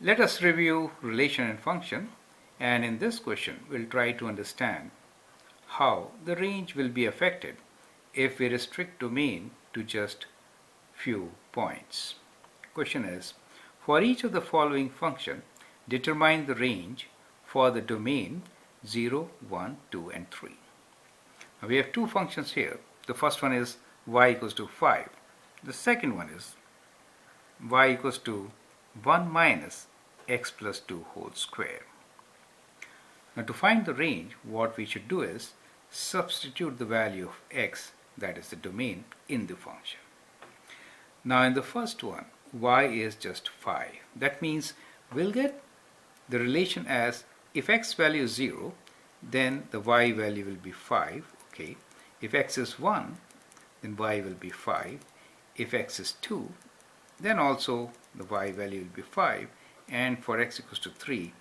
Let us review relation and function, and in this question we'll try to understand how the range will be affected if we restrict domain to just few points. Question is, for each of the following function, determine the range for the domain 0, 1, 2 and 3. Now we have two functions here. The first one is y equals to 5. The second one is y equals to 1 minus x plus 2 whole square. Now to find the range, what we should do is substitute the value of x, that is the domain, in the function. Now in the first one, y is just 5. That means we'll get the relation as if x value is 0, then the y value will be 5. Okay. If x is 1, then y will be 5. If x is 2, then also the y value will be 5. And for x equals to 3,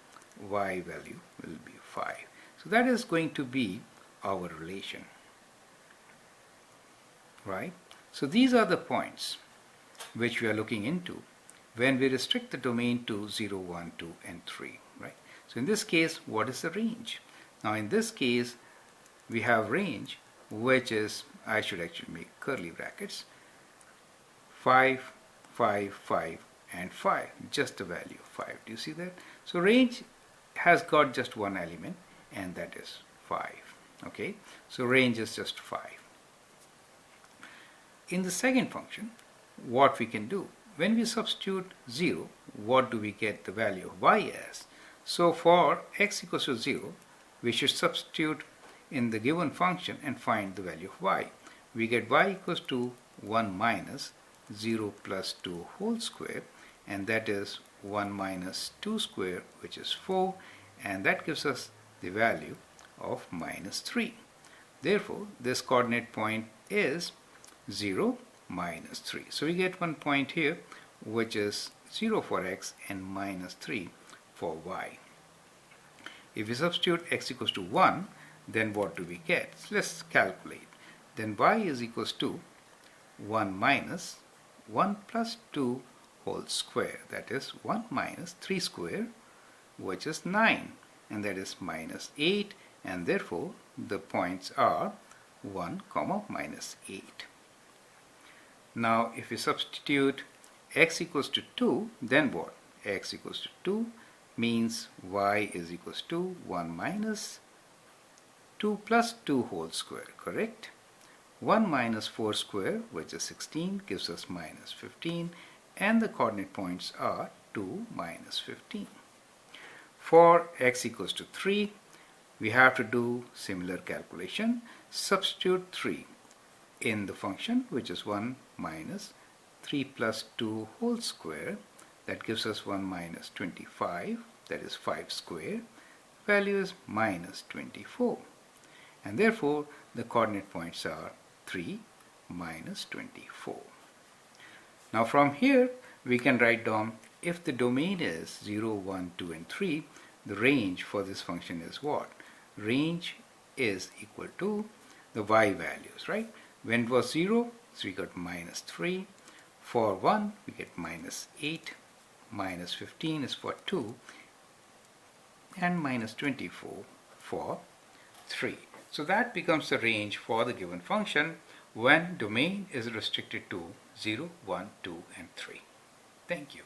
y value will be 5. So that is going to be our relation, right? So these are the points which we are looking into when we restrict the domain to 0, 1, 2 and 3, right? So in this case, what is the range? Now in this case, we have range which is, I should actually make curly brackets, 5, 5, 5 and 5, just the value of 5. Do you see that? So range has got just one element, and that is 5. Okay, so range is just 5. In the second function, what we can do, when we substitute 0, what do we get the value of y as? So for x equals to 0, we should substitute in the given function and find the value of y. We get y equals to 1 minus 0 plus 2 whole square, and that is 1 minus 2 square, which is 4, and that gives us the value of minus 3. Therefore, this coordinate point is 0, minus 3. So we get one point here, which is 0 for x and minus 3 for y. If we substitute x equals to 1, then what do we get? So let's calculate. Then y is equals to 1 minus 1 plus 2 whole square. That is 1 minus 3 square, which is 9. And that is minus 8. And therefore, the points are 1, minus 8. Now, if we substitute x equals to 2, then what? X equals to 2 means y is equals to 1 minus 2 plus 2 whole square, correct? 1 minus 4 square, which is 16, gives us minus 15, and the coordinate points are 2, minus 15. For x equals to 3, we have to do similar calculation. Substitute 3 in the function, which is 1 minus 3 plus 2 whole square. That gives us 1 minus 25, that is 5 square. Value is minus 24. And therefore, the coordinate points are 3, minus 24. Now from here, we can write down if the domain is 0, 1, 2 and 3, the range for this function is what? Range is equal to the y values, right? When it was 0, so we got minus 3. For 1, we get minus 8. Minus 15 is for 2. And minus 24 for 3. So that becomes the range for the given function when domain is restricted to 0, 1, 2 and 3. Thank you.